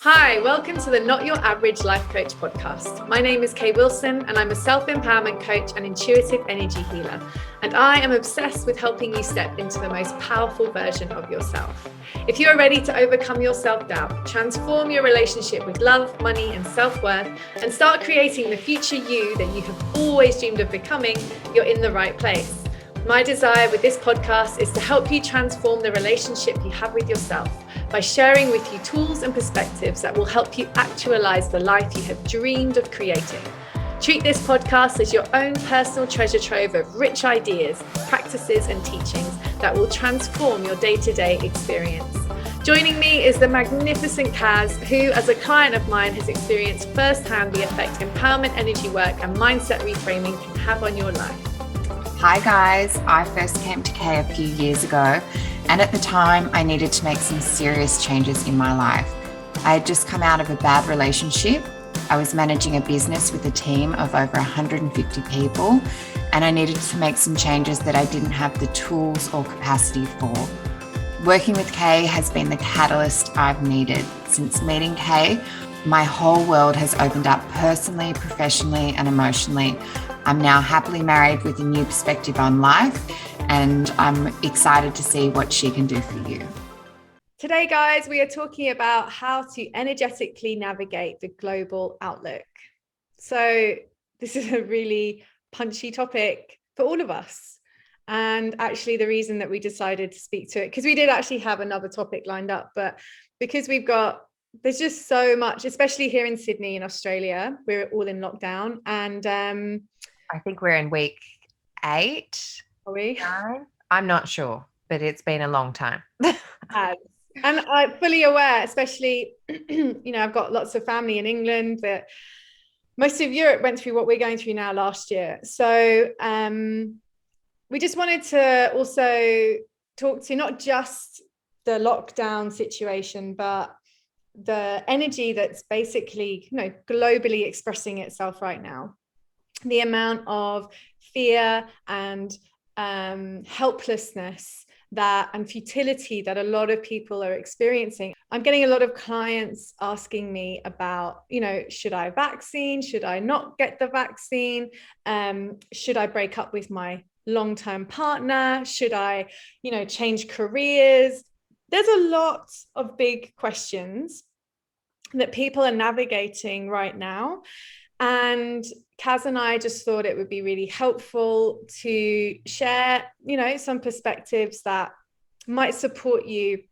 Hi, welcome to the Not Your Average Life Coach podcast. My name is Kay Wilson and I'm a self-empowerment coach and intuitive energy healer. And I am obsessed with helping you step into the most powerful version of yourself. If you are ready to overcome your self-doubt, transform your relationship with love, money, and self-worth, and start creating the future you that you have always dreamed of becoming, you're in the right place. My desire with this podcast is to help you transform the relationship you have with yourself by sharing with you tools and perspectives that will help you actualize the life you have dreamed of creating. Treat this podcast as your own personal treasure trove of rich ideas, practices, and teachings that will transform your day-to-day experience. Joining me is the magnificent Kaz, who, as a client of mine, has experienced firsthand the effect empowerment energy work and mindset reframing can have on your life. Hi guys, I first came to Kay a few years ago, and at the time I needed to make some serious changes in my life. I had just come out of a bad relationship. I was managing a business with a team of over 150 people, and I needed to make some changes that I didn't have the tools or capacity for. Working with Kay has been the catalyst I've needed. Since meeting Kay, my whole world has opened up personally, professionally, and emotionally. I'm now happily married with a new perspective on life, and I'm excited to see what she can do for you. Today, guys, we are talking about how to energetically navigate the global outlook. So this is a really punchy topic for all of us. And actually the reason that we decided to speak to it, because we did actually have another topic lined up, but because there's just so much, especially here in Sydney in Australia, we're all in lockdown. And I think we're in week 8. Are we? 9? I'm not sure, but it's been a long time. And I'm fully aware, especially, I've got lots of family in England, but most of Europe went through what we're going through now last year. So we just wanted to also talk to not just the lockdown situation, but the energy that's basically, globally expressing itself right now. The amount of fear and helplessness and futility that a lot of people are experiencing. I'm getting a lot of clients asking me about, should I vaccine? Should I not get the vaccine? Should I break up with my long-term partner? Should I, change careers? There's a lot of big questions that people are navigating right now. And Kaz and I just thought it would be really helpful to share, some perspectives that might support you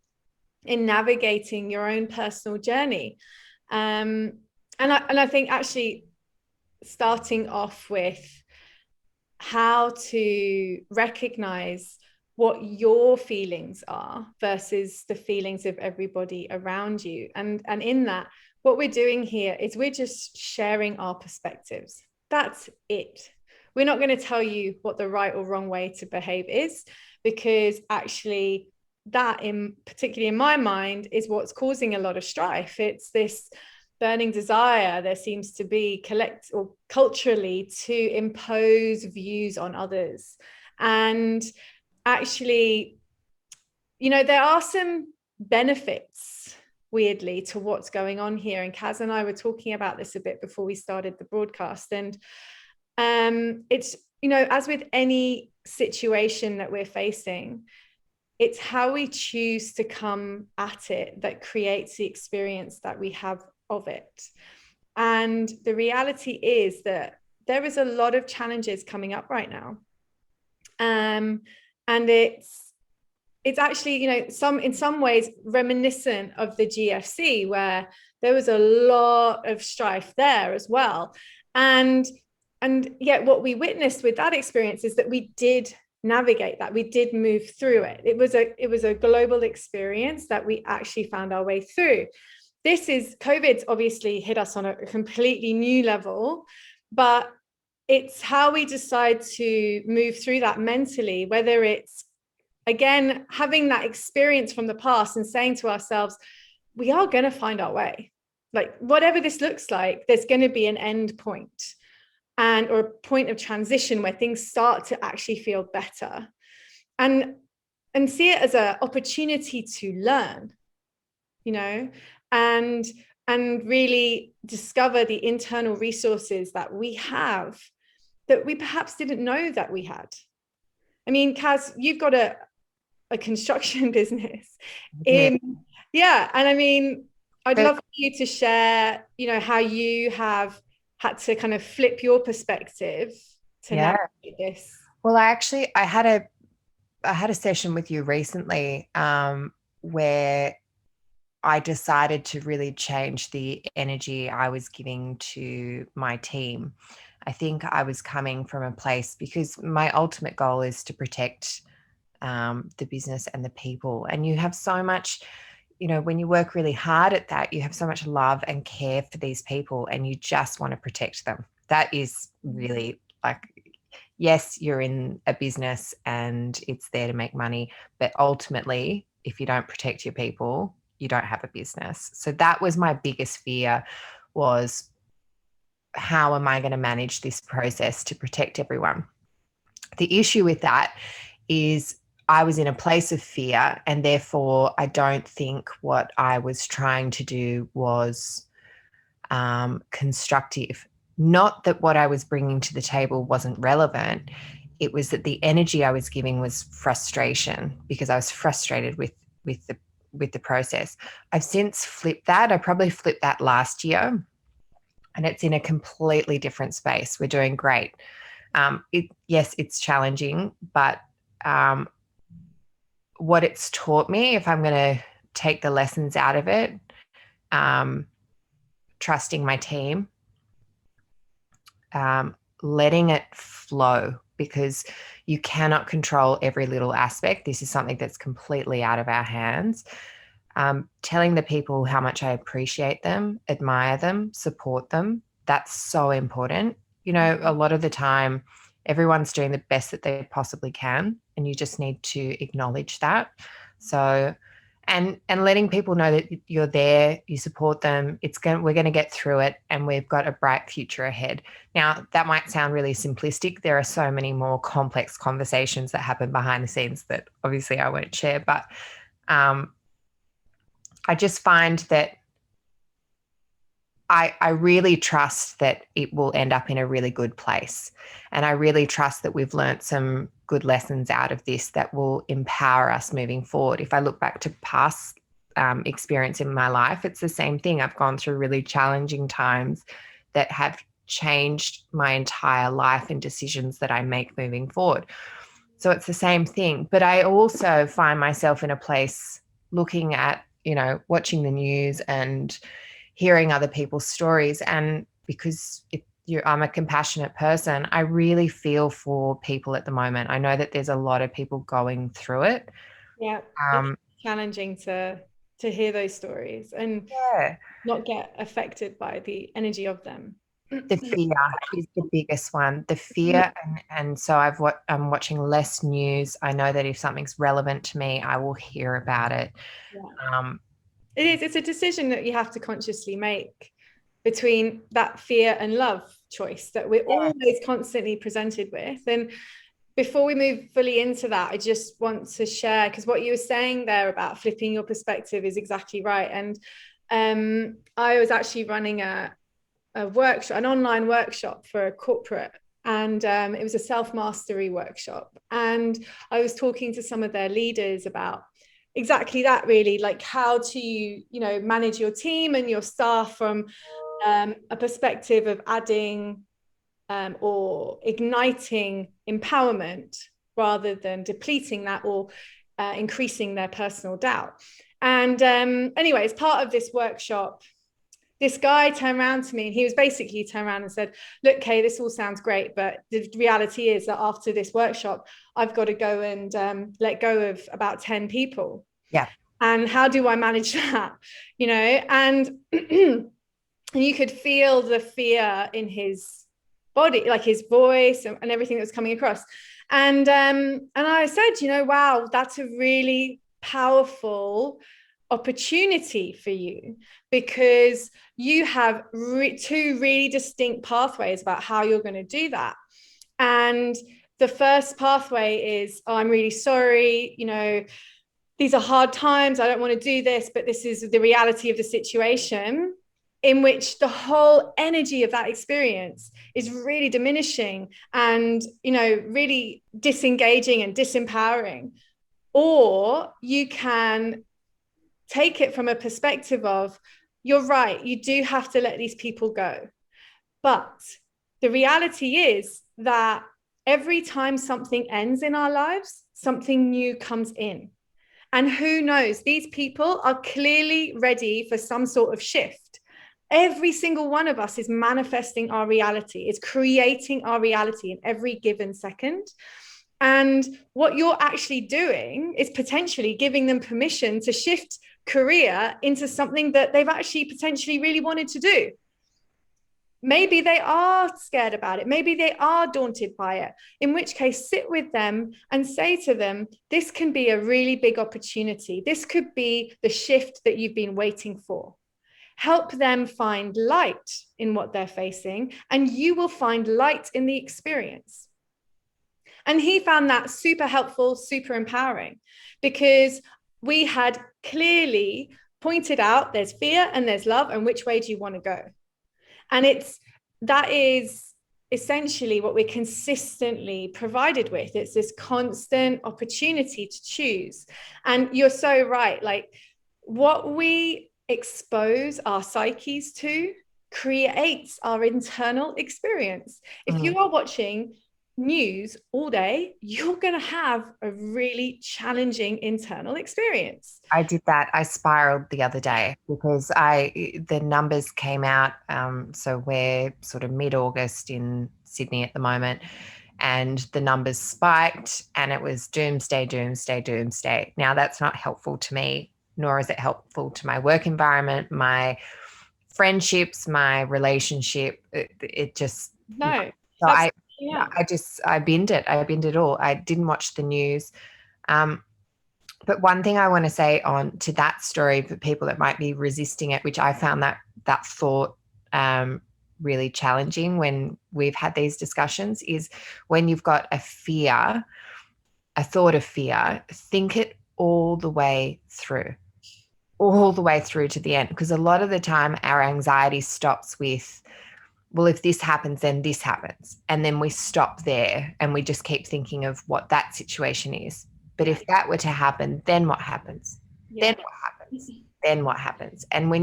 in navigating your own personal journey. And I think actually starting off with how to recognize what your feelings are versus the feelings of everybody around you. And in that, what we're doing here is we're just sharing our perspectives. That's it. We're not going to tell you what the right or wrong way to behave is, because actually that, particularly in my mind, is what's causing a lot of strife. It's this burning desire there seems to be culturally to impose views on others. And actually, there are some benefits, weirdly, to what's going on here. And Kaz and I were talking about this a bit before we started the broadcast. And it's, as with any situation that we're facing, it's how we choose to come at it that creates the experience that we have of it. And the reality is that there is a lot of challenges coming up right now. And it's actually, in some ways reminiscent of the GFC, where there was a lot of strife there as well. And yet what we witnessed with that experience is that we did navigate that. We did move through it. It was a global experience that we actually found our way through. COVID's obviously hit us on a completely new level, but it's how we decide to move through that mentally, whether it's, again, having that experience from the past and saying to ourselves, we are going to find our way. Like, whatever this looks like, there's going to be an end point or a point of transition where things start to actually feel better, and see it as an opportunity to learn, and and really discover the internal resources that we have that we perhaps didn't know that we had. I mean, Kaz, you've got a construction business Yeah. yeah. And I mean, I'd So, love for you to share, how you have had to kind of flip your perspective to yeah. navigate this. Well, I had a session with you recently, where I decided to really change the energy I was giving to my team. I think I was coming from a place, because my ultimate goal is to protect the business and the people. And you have so much, when you work really hard at that, you have so much love and care for these people, and you just want to protect them. That is really like, yes, you're in a business and it's there to make money, but ultimately, if you don't protect your people, you don't have a business. So that was my biggest fear, was how am I going to manage this process to protect everyone? The issue with that is I was in a place of fear, and therefore I don't think what I was trying to do was constructive. Not that what I was bringing to the table wasn't relevant. It was that the energy I was giving was frustration, because I was frustrated with the process. I've since flipped that. I probably flipped that last year, and it's in a completely different space. We're doing great. Yes, it's challenging, but what it's taught me, if I'm going to take the lessons out of it, trusting my team, letting it flow, because you cannot control every little aspect. This is something that's completely out of our hands. Telling the people how much I appreciate them, admire them, support them. That's so important. A lot of the time, everyone's doing the best that they possibly can, and you just need to acknowledge that. So, and letting people know that you're there, you support them. We're going to get through it, and we've got a bright future ahead. Now, that might sound really simplistic. There are so many more complex conversations that happen behind the scenes that obviously I won't share, but I just find that I really trust that it will end up in a really good place. And I really trust that we've learnt some good lessons out of this that will empower us moving forward. If I look back to past experience in my life, it's the same thing. I've gone through really challenging times that have changed my entire life and decisions that I make moving forward. So it's the same thing. But I also find myself in a place looking at, watching the news and hearing other people's stories. And because I'm a compassionate person, I really feel for people at the moment. I know that there's a lot of people going through it. Yeah, it's challenging to hear those stories and Yeah. not get affected by the energy of them. The fear is the biggest one. The fear, and so I'm watching less news. I know that if something's relevant to me, I will hear about it. Yeah. It's a decision that you have to consciously make between that fear and love choice that we're always constantly presented with. And before we move fully into that, I just want to share, because what you were saying there about flipping your perspective is exactly right. And I was actually running a workshop, an online workshop for a corporate, and it was a self-mastery workshop. And I was talking to some of their leaders about exactly that, really, like how to manage your team and your staff from a perspective of adding or igniting empowerment rather than depleting that or increasing their personal doubt. And anyway, as part of this workshop, this guy turned around to me, and he turned around and said, look, Kay, this all sounds great, but the reality is that after this workshop, I've got to go and let go of about 10 people. Yeah. And how do I manage that? And and you could feel the fear in his body, like his voice and everything that was coming across. And I said, wow, that's a really powerful opportunity for you, because you have two really distinct pathways about how you're going to do that. And the first pathway is, oh, I'm really sorry, these are hard times, I don't want to do this, but this is the reality of the situation. in which the whole energy of that experience is really diminishing and, really disengaging and disempowering. Or you can take it from a perspective of, you're right, you do have to let these people go. But the reality is that every time something ends in our lives, something new comes in. And who knows, these people are clearly ready for some sort of shift. Every single one of us is manifesting our reality, is creating our reality in every given second. And what you're actually doing is potentially giving them permission to shift career into something that they've actually potentially really wanted to do. Maybe they are scared about it. Maybe they are daunted by it, in which case sit with them and say to them, this can be a really big opportunity. This could be the shift that you've been waiting for. Help them find light in what they're facing, and you will find light in the experience. And he found that super helpful, super empowering, because we had clearly pointed out there's fear and there's love, and which way do you want to go? And that is essentially what we're consistently provided with. It's this constant opportunity to choose. And you're so right. Like, what we expose our psyches to creates our internal experience. If you are watching news all day, you're going to have a really challenging internal experience. I did that. I spiraled the other day because the numbers came out. So we're sort of mid-August in Sydney at the moment, and the numbers spiked, and it was doomsday, doomsday, doomsday. Now that's not helpful to me, nor is it helpful to my work environment, my friendships, my relationship. It just No. So I binned it. I binned it all. I didn't watch the news. But one thing I want to say on to that story for people that might be resisting it, which I found that thought really challenging when we've had these discussions, is when you've got a thought of fear, think it all the way through to the end. Because a lot of the time our anxiety stops with, well, if this happens, then this happens. And then we stop there and we just keep thinking of what that situation is. But if that were to happen, then what happens? Then what happens? Then what happens? And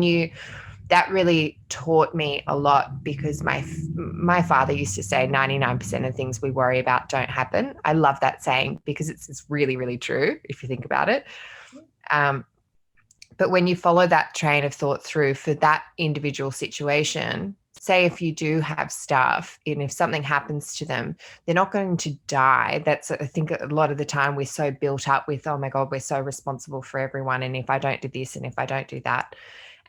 that really taught me a lot, because my father used to say 99% of things we worry about don't happen. I love that saying because it's really, really true if you think about it. But when you follow that train of thought through for that individual situation, say if you do have staff and if something happens to them, they're not going to die. That's, I think a lot of the time we're so built up with, oh my God, we're so responsible for everyone. And if I don't do this and if I don't do that,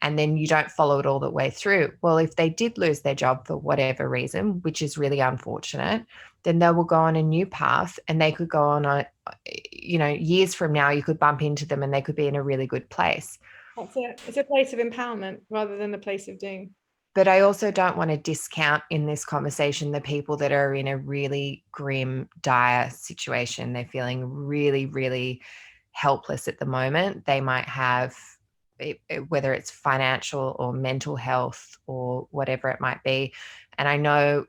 and then you don't follow it all the way through. Well, if they did lose their job for whatever reason, which is really unfortunate, then they will go on a new path, and they could go on years from now, you could bump into them and they could be in a really good place. That's it. It's a place of empowerment rather than a place of doom. But I also don't want to discount in this conversation the people that are in a really grim, dire situation. They're feeling really, really helpless at the moment. They might have, whether it's financial or mental health or whatever it might be. And I know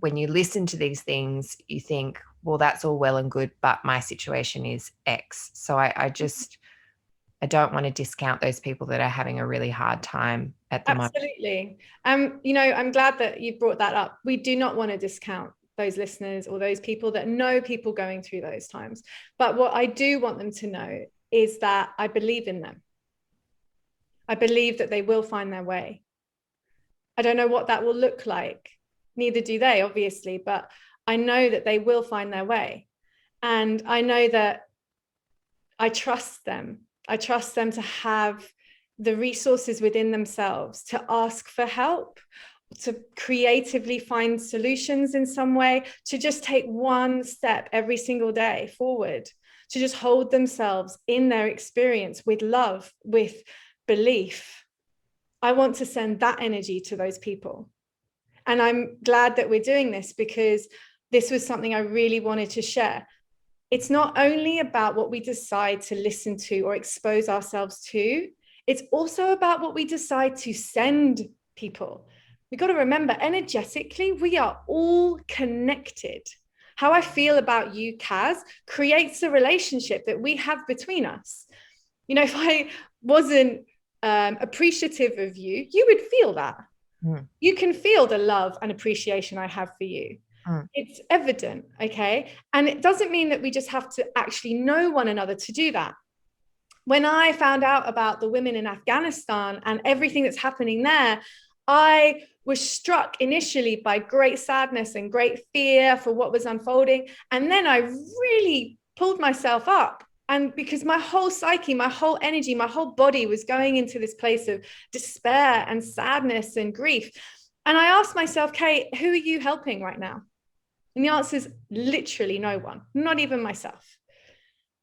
when you listen to these things, you think, well, that's all well and good, but my situation is X. So I don't want to discount those people that are having a really hard time at the moment. Absolutely. I'm glad that you brought that up. We do not want to discount those listeners or those people that know people going through those times. But what I do want them to know is that I believe in them. I believe that they will find their way. I don't know what that will look like. Neither do they, obviously, but I know that they will find their way. And I know that I trust them. I trust them to have the resources within themselves to ask for help, to creatively find solutions in some way, to just take one step every single day forward, to just hold themselves in their experience with love, with belief. I want to send that energy to those people. And I'm glad that we're doing this, because this was something I really wanted to share. It's not only about what we decide to listen to or expose ourselves to, it's also about what we decide to send people. We got to remember, energetically, we are all connected. How I feel about you, Kaz, creates a relationship that we have between us. You know, if I wasn't appreciative of you, you would feel that. You can feel the love and appreciation I have for you. It's evident, okay? And it doesn't mean that we just have to actually know one another to do that. When I found out about the women in Afghanistan and everything that's happening there, I was struck initially by great sadness and great fear for what was unfolding. And then I really pulled myself up. And because my whole psyche, my whole energy, my whole body was going into this place of despair and sadness and grief. And I asked myself, Kate, who are you helping right now? And the answer is literally no one, not even myself.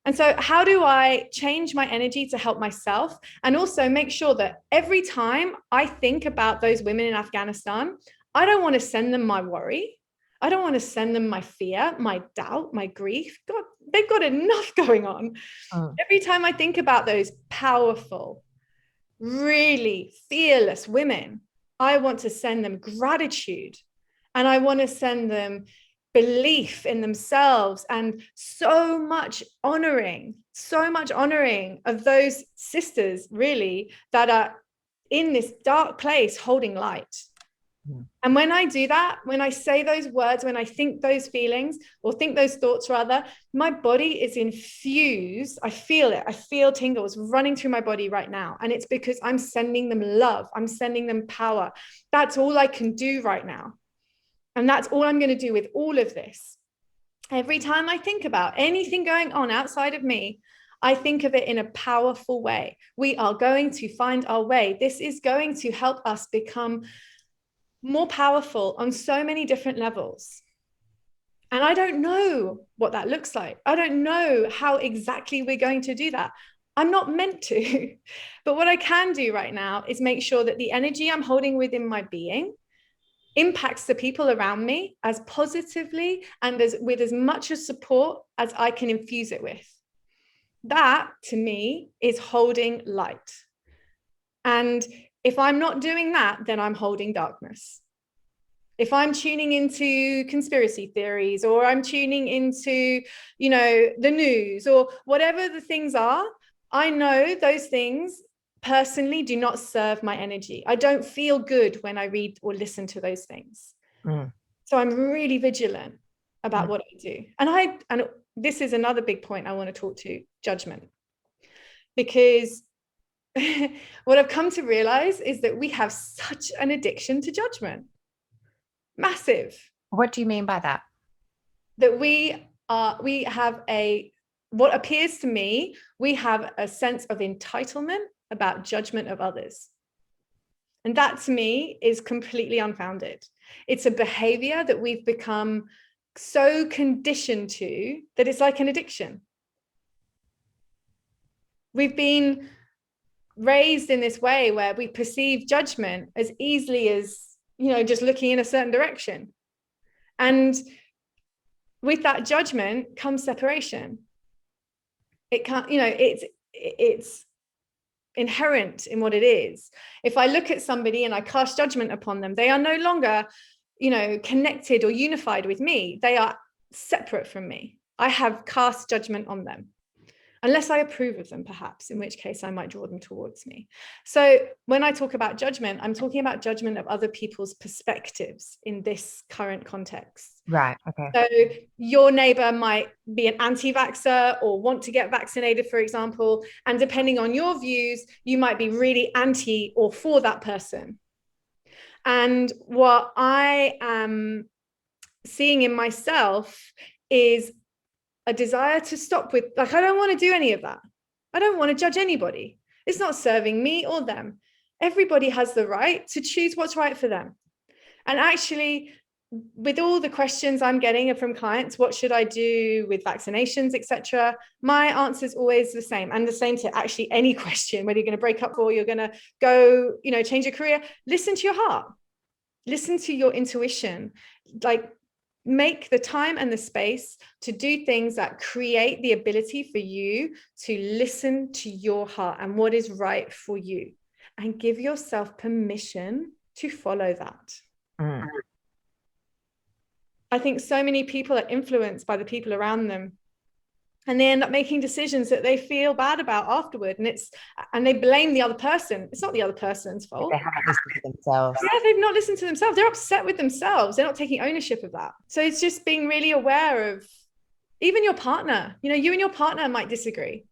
And so how do I change my energy to help myself and also make sure that every time I think about those women in Afghanistan, I don't want to send them my worry. I don't want to send them my fear, my doubt, my grief. God, they've got enough going on. Every time I think about those powerful, really fearless women, I want to send them gratitude, and I want to send them belief in themselves and so much honoring of those sisters really that are in this dark place holding light. And when I do that, when I say those words, when I think those feelings or think those thoughts rather, my body is infused. I feel it. I feel tingles running through my body right now. And it's because I'm sending them love. I'm sending them power. That's all I can do right now. And that's all I'm going to do with all of this. Every time I think about anything going on outside of me, I think of it in a powerful way. We are going to find our way. This is going to help us become more powerful on so many different levels. And I don't know what that looks like. I don't know how exactly we're going to do that. I'm not meant to. But what I can do right now is make sure that the energy I'm holding within my being impacts the people around me as positively and with as much as support as I can infuse it with. That, to me, is holding light. And if I'm not doing that, then I'm holding darkness. If I'm tuning into conspiracy theories, or I'm tuning into, the news, or whatever the things are, I know those things personally do not serve my energy. I don't feel good when I read or listen to those things. So I'm really vigilant about what I do. And this is another big point I want to talk to: judgment. Because what I've come to realize is that we have such an addiction to judgment. Massive. What do you mean by that? That we have what appears to me, we have a sense of entitlement about judgment of others. And that, to me, is completely unfounded. It's a behavior that we've become so conditioned to that it's like an addiction. We've been raised in this way where we perceive judgment as easily as, just looking in a certain direction. And with that judgment comes separation. It can't, it's inherent in what it is. If I look at somebody and I cast judgment upon them, they are no longer, connected or unified with me. They are separate from me. I have cast judgment on them. Unless I approve of them, perhaps, in which case I might draw them towards me. So when I talk about judgment, I'm talking about judgment of other people's perspectives in this current context. Right. Okay. So your neighbor might be an anti-vaxxer or want to get vaccinated, for example. And depending on your views, you might be really anti or for that person. And what I am seeing in myself is a desire to stop with, I don't want to do any of that. I don't want to judge anybody. It's not serving me or them. Everybody has the right to choose what's right for them. And actually, with all the questions I'm getting from clients, what should I do with vaccinations, etc., my answer is always the same, and the same to actually any question, whether you're going to break up or you're going to go, change your career. Listen to your heart. Listen to your intuition. Make the time and the space to do things that create the ability for you to listen to your heart and what is right for you, and give yourself permission to follow that. Mm. I think so many people are influenced by the people around them, and they end up making decisions that they feel bad about afterward, and they blame the other person. It's not the other person's fault. They haven't listened to themselves. Yeah, they've not listened to themselves. They're upset with themselves. They're not taking ownership of that. So it's just being really aware of even your partner. You know, you and your partner might disagree,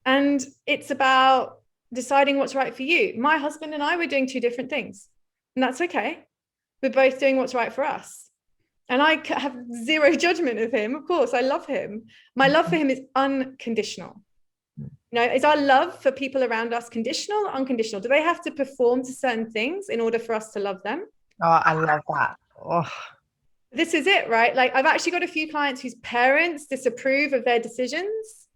and it's about deciding what's right for you. My husband and I were doing two different things, and that's okay. We're both doing what's right for us. And I have zero judgment of him. Of course, I love him. My love for him is unconditional. You know, is our love for people around us conditional or unconditional? Do they have to perform to certain things in order for us to love them? Oh, I love that. Oh. This is it, right? Like, I've actually got a few clients whose parents disapprove of their decisions,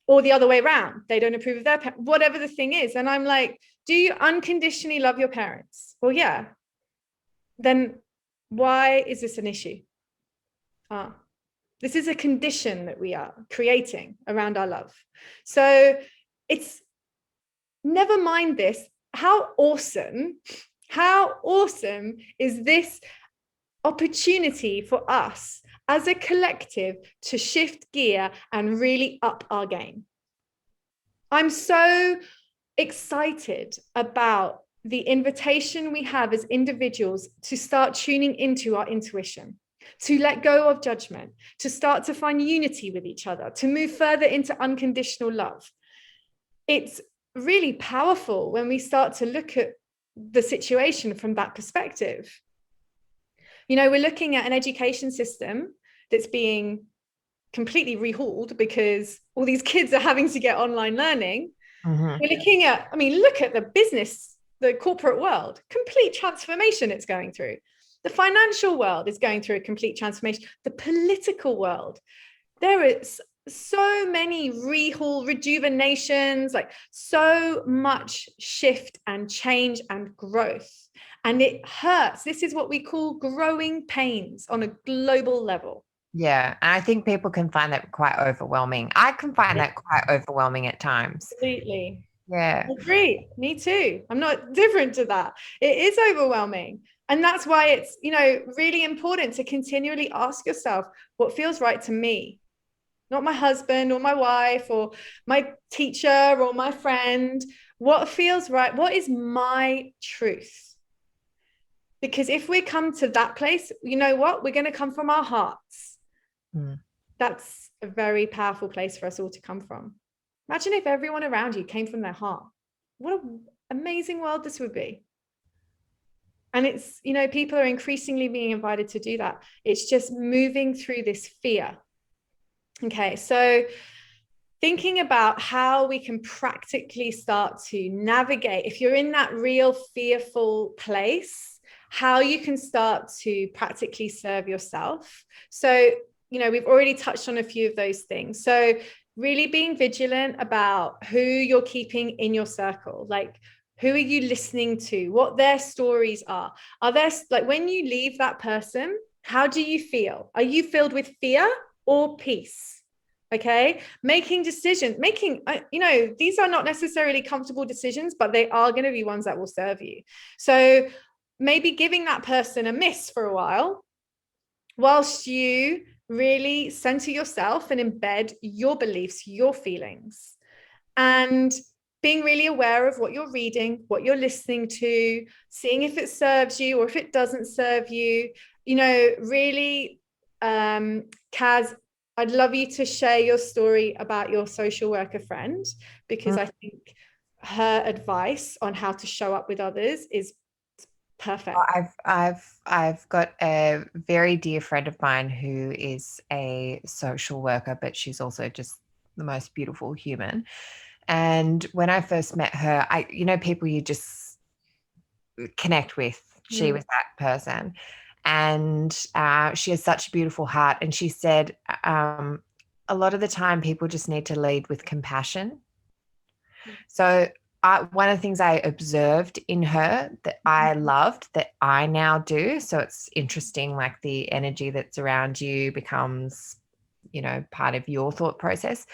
or the other way around. They don't approve of their whatever the thing is. And I'm like, do you unconditionally love your parents? Well, yeah. Then why is this an issue? This is a condition that we are creating around our love. So it's, never mind this. How awesome is this opportunity for us as a collective to shift gear and really up our game? I'm so excited about the invitation we have as individuals to start tuning into our intuition, to let go of judgment, to start to find unity with each other, to move further into unconditional love. It's really powerful when we start to look at the situation from that perspective. You know, we're looking at an education system that's being completely rehauled because all these kids are having to get online learning. Mm-hmm. We're looking at, look at the business, the corporate world, complete transformation it's going through. The financial world is going through a complete transformation. The political world, there is so many rejuvenations, like so much shift and change and growth. And it hurts. This is what we call growing pains on a global level. Yeah. And I think people can find that quite overwhelming. I can find that quite overwhelming at times. Absolutely. Yeah. I agree. Me too. I'm not different to that. It is overwhelming. And that's why it's, really important to continually ask yourself what feels right to me, not my husband or my wife or my teacher or my friend. What feels right? What is my truth? Because if we come to that place, you know what? We're going to come from our hearts. That's a very powerful place for us all to come from. Imagine if everyone around you came from their heart. What an amazing world this would be. And it's, people are increasingly being invited to do that. It's just moving through this fear. Okay, so thinking about how we can practically start to navigate, if you're in that real fearful place, how you can start to practically serve yourself. So, we've already touched on a few of those things. So really being vigilant about who you're keeping in your circle. Like, who are you listening to? What their stories are? Are there, like, when you leave that person, how do you feel? Are you filled with fear or peace? Okay. Making decisions, these are not necessarily comfortable decisions, but they are going to be ones that will serve you. So maybe giving that person a miss for a while, whilst you really center yourself and embed your beliefs, your feelings, and being really aware of what you're reading, what you're listening to, seeing if it serves you or if it doesn't serve you. Really, Kaz, I'd love you to share your story about your social worker friend, because I think her advice on how to show up with others is perfect. I've got a very dear friend of mine who is a social worker, but she's also just the most beautiful human. And when I first met her, people you just connect with. She was that person. And she has such a beautiful heart. And she said, a lot of the time people just need to lead with compassion. So one of the things I observed in her that I loved, that I now do, so it's interesting, like the energy that's around you becomes part of your thought process.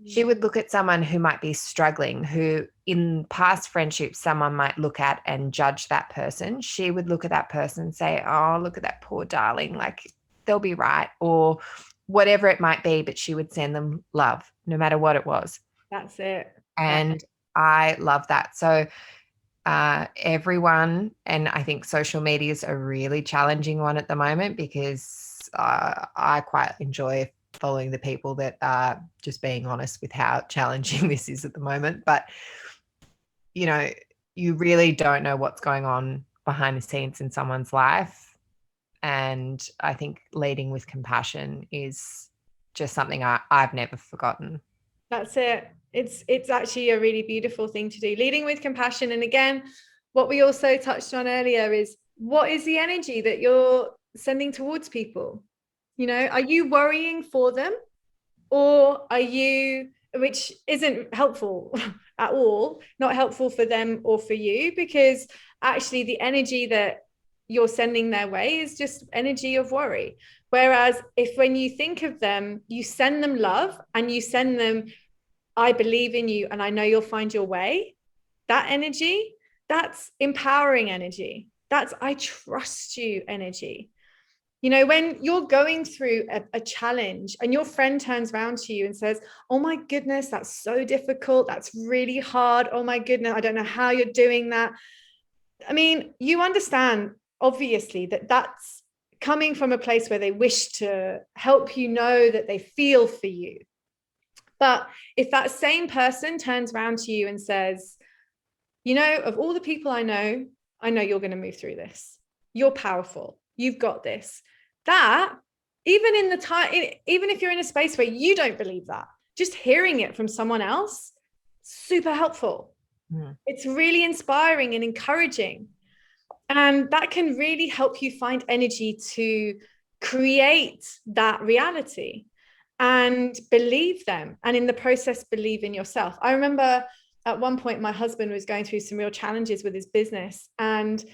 She would look at someone who might be struggling, who in past friendships, someone might look at and judge that person. She would look at that person and say, oh, look at that poor darling, like they'll be right, or whatever it might be, but she would send them love no matter what it was. That's it. And I love that. So everyone, and I think social media is a really challenging one at the moment, because I quite enjoy following the people that are just being honest with how challenging this is at the moment. But, you really don't know what's going on behind the scenes in someone's life. And I think leading with compassion is just something I've never forgotten. That's it. It's actually a really beautiful thing to do, leading with compassion. And again, what we also touched on earlier is, what is the energy that you're sending towards people? Are you worrying for them, or are you, which isn't helpful at all, not helpful for them or for you, because actually the energy that you're sending their way is just energy of worry. Whereas if, when you think of them, you send them love and you send them, I believe in you and I know you'll find your way, that energy, that's empowering energy. That's I trust you energy. When you're going through a challenge and your friend turns around to you and says, oh my goodness, that's so difficult. That's really hard. Oh my goodness, I don't know how you're doing that. I mean, you understand, obviously, that that's coming from a place where they wish to help you, know that they feel for you. But if that same person turns around to you and says, of all the people I know you're going to move through this. You're powerful. You've got this. That, even in the time, even if you're in a space where you don't believe that, just hearing it from someone else, super helpful. It's really inspiring and encouraging. And that can really help you find energy to create that reality and believe them. And in the process, believe in yourself. I remember at one point, my husband was going through some real challenges with his business, and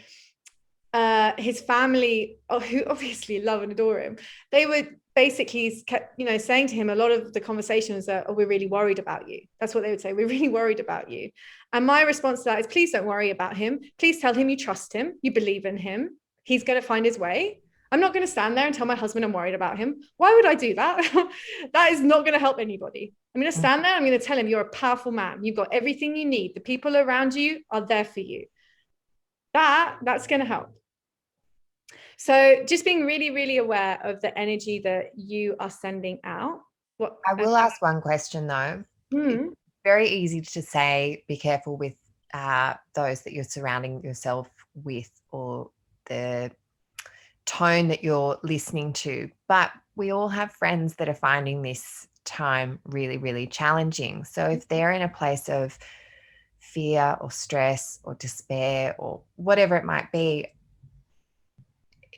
his family, who obviously love and adore him, they would basically kept, saying to him, a lot of the conversations are, oh, we're really worried about you. That's what they would say. We're really worried about you. And my response to that is, please don't worry about him. Please tell him you trust him. You believe in him. He's going to find his way. I'm not going to stand there and tell my husband I'm worried about him. Why would I do that? That is not going to help anybody. I'm going to stand there. I'm going to tell him you're a powerful man. You've got everything you need. The people around you are there for you. That's going to help. So just being really, really aware of the energy that you are sending out. I will ask one question though. It's very easy to say, be careful with those that you're surrounding yourself with, or the tone that you're listening to. But we all have friends that are finding this time really, really challenging. So if they're in a place of fear or stress or despair or whatever it might be,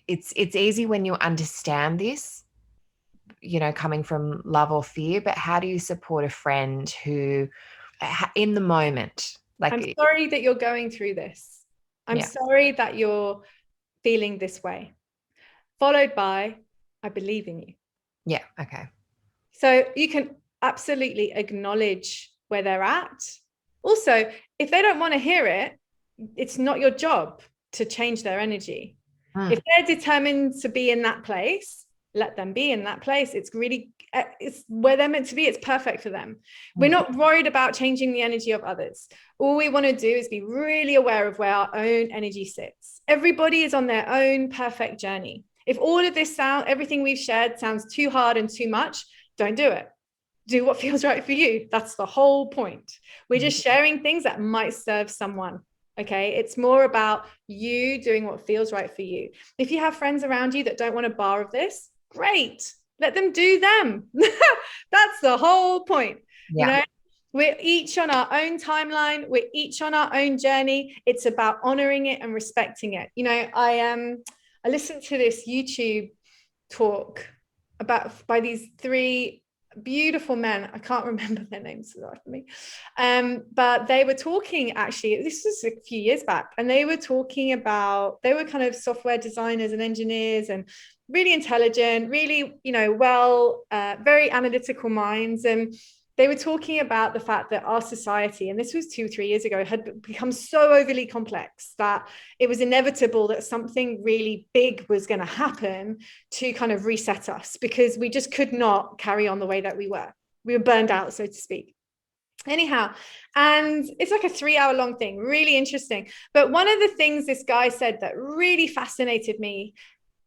it's easy when you understand this, coming from love or fear. But how do you support a friend who, in the moment, like, I'm sorry that you're going through this. I'm sorry that you're feeling this way. Followed by, I believe in you. Yeah. Okay. So you can absolutely acknowledge where they're at. Also, if they don't want to hear it, it's not your job to change their energy. If they're determined to be in that place, let them be in that place. It's where they're meant to be. It's perfect for them. We're not worried about changing the energy of others. All we want to do is be really aware of where our own energy sits. Everybody is on their own perfect journey. If all of this everything we've shared sounds too hard and too much, don't do it. Do what feels right for you. That's the whole point. We're just sharing things that might serve someone. Okay, it's more about you doing what feels right for you. If you have friends around you that don't want a bar of this, great. Let them do them. That's the whole point. Yeah. We're each on our own timeline. We're each on our own journey. It's about honoring it and respecting it. I listened to this YouTube talk by these three beautiful men. I can't remember their names for me. But they were talking, actually, this was a few years back, and they were talking about, they were kind of software designers and engineers and really intelligent, really, very analytical minds. And they were talking about the fact that our society, and this was 2 or 3 years ago, had become so overly complex that it was inevitable that something really big was going to happen to kind of reset us, because we just could not carry on the way that we were. We were burned out, so to speak. Anyhow, and it's like a 3 hour long thing, really interesting. But one of the things this guy said that really fascinated me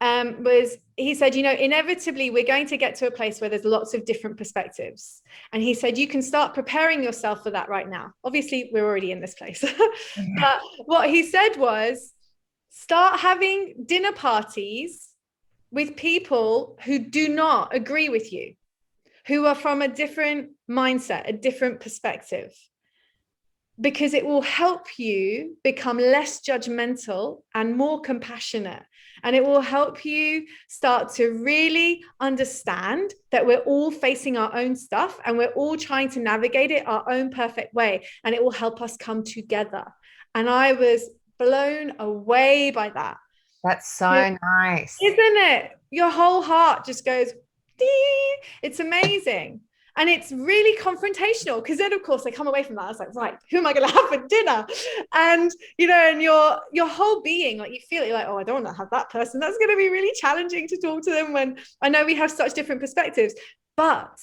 was, he said, inevitably we're going to get to a place where there's lots of different perspectives. And he said, you can start preparing yourself for that right now. Obviously, we're already in this place. But what he said was, start having dinner parties with people who do not agree with you, who are from a different mindset, a different perspective, because it will help you become less judgmental and more compassionate. And it will help you start to really understand that we're all facing our own stuff and we're all trying to navigate it our own perfect way. And it will help us come together. And I was blown away by that. That's so nice. Isn't it? Your whole heart just goes, dee. It's amazing. And it's really confrontational, because then, of course, they come away from that. I was like, right, who am I going to have for dinner? And, and your whole being, like, you feel it, you're like, oh, I don't want to have that person. That's going to be really challenging to talk to them when I know we have such different perspectives, but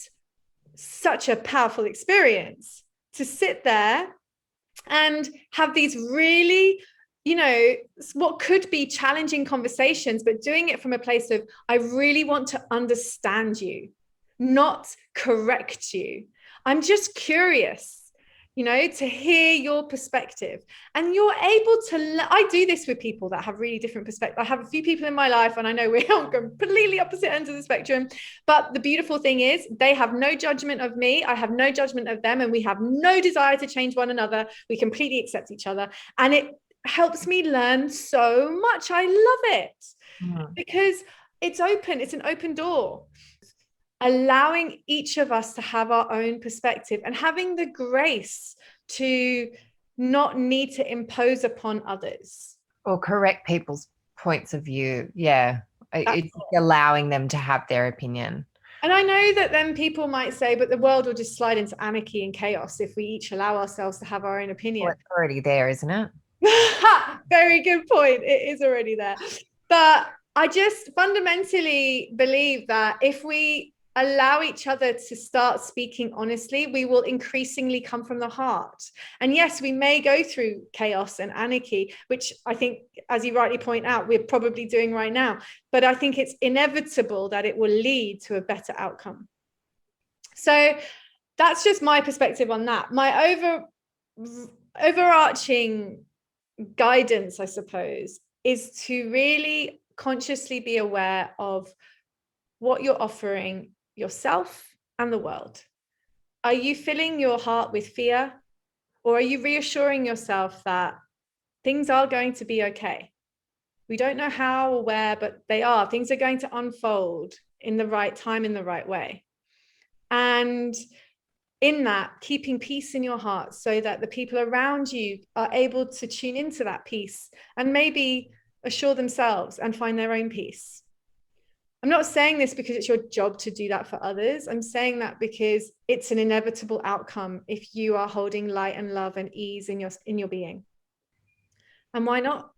such a powerful experience to sit there and have these really, what could be challenging conversations, but doing it from a place of, I really want to understand you, not correct you. I'm just curious, to hear your perspective. And you're able to, I do this with people that have really different perspectives. I have a few people in my life, and I know we're on completely opposite ends of the spectrum. But the beautiful thing is, they have no judgment of me. I have no judgment of them. And we have no desire to change one another. We completely accept each other. And it helps me learn so much. I love it because it's open. It's an open door, allowing each of us to have our own perspective and having the grace to not need to impose upon others or correct people's points of view. Yeah. It's allowing them to have their opinion. And I know that then people might say, but the world will just slide into anarchy and chaos if we each allow ourselves to have our own opinion. Well, it's already there, isn't it? Very good point. It is already there. But I just fundamentally believe that if we allow each other to start speaking honestly, we will increasingly come from the heart. And yes, we may go through chaos and anarchy, which I think, as you rightly point out, we're probably doing right now. But I think it's inevitable that it will lead to a better outcome. So that's just my perspective on that. My overarching guidance, I suppose, is to really consciously be aware of what you're offering yourself and the world. Are you filling your heart with fear, or are you reassuring yourself that things are going to be okay? We don't know how or where, but they are. Things are going to unfold in the right time, in the right way. And in that, keeping peace in your heart so that the people around you are able to tune into that peace and maybe assure themselves and find their own peace. I'm not saying this because it's your job to do that for others. I'm saying that because it's an inevitable outcome if you are holding light and love and ease in your being. And why not?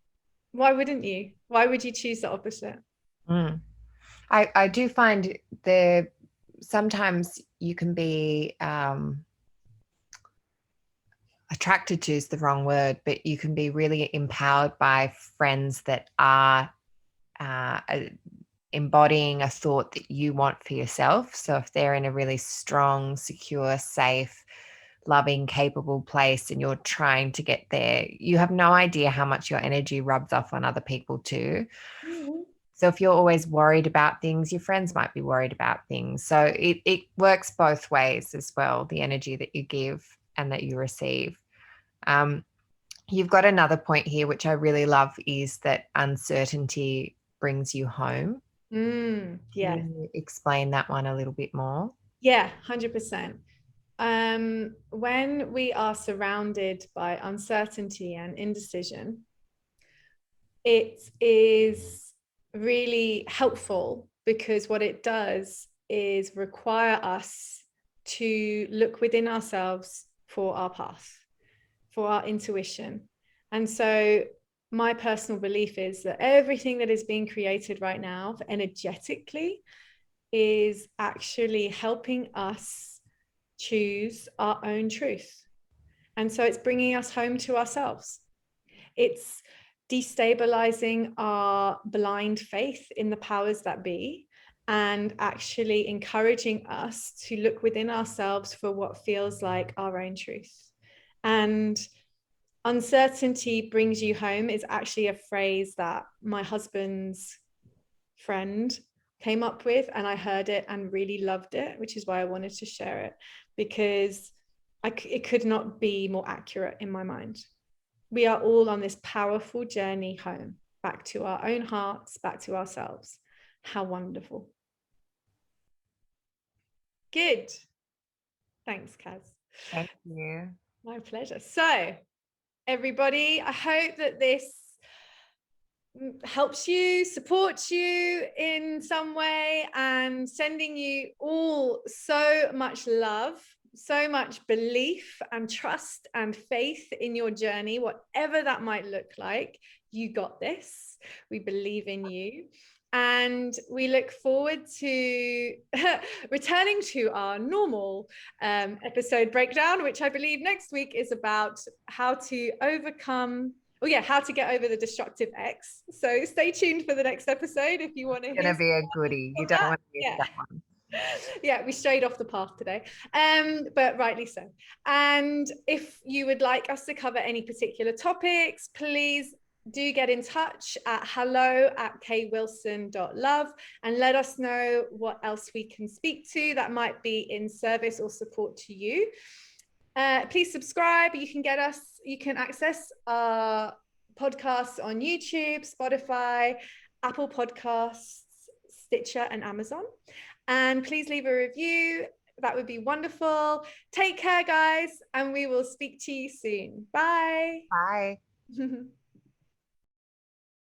Why wouldn't you? Why would you choose the opposite? I do find sometimes you can be attracted to is the wrong word, but you can be really empowered by friends that are embodying a thought that you want for yourself. So if they're in a really strong, secure, safe, loving, capable place and you're trying to get there, you have no idea how much your energy rubs off on other people too. So if you're always worried about things, your friends might be worried about things. So it works both ways as well, the energy that you give and that you receive. You've got another point here, which I really love, is that uncertainty brings you home. Yeah. Can you explain that one a little bit more? Yeah, 100%. When we are surrounded by uncertainty and indecision, it is really helpful because what it does is require us to look within ourselves for our path, for our intuition. And so my personal belief is that everything that is being created right now energetically is actually helping us choose our own truth. And so it's bringing us home to ourselves. It's destabilizing our blind faith in the powers that be and actually encouraging us to look within ourselves for what feels like our own truth. And uncertainty brings you home is actually a phrase that my husband's friend came up with, and I heard it and really loved it, which is why I wanted to share it, because it could not be more accurate in my mind. We are all on this powerful journey home, back to our own hearts, back to ourselves. How wonderful. Good. Thanks, Kaz. Thank you. My pleasure. So, everybody, I hope that this helps you, supports you in some way, and sending you all so much love, so much belief and trust and faith in your journey, whatever that might look like. You got this. We believe in you. And we look forward to returning to our normal episode breakdown, which I believe next week is about how to overcome how to get over the destructive ex. So stay tuned for the next episode if you want to hear. It's going to be a goodie. You don't want to miss that one. Yeah, we strayed off the path today, but rightly so. And if you would like us to cover any particular topics, please do get in touch at hello@kwilson.love and let us know what else we can speak to that might be in service or support to you. Please subscribe. You can access our podcasts on YouTube, Spotify, Apple Podcasts, Stitcher, and Amazon. And please leave a review. That would be wonderful. Take care, guys, and we will speak to you soon. Bye. Bye.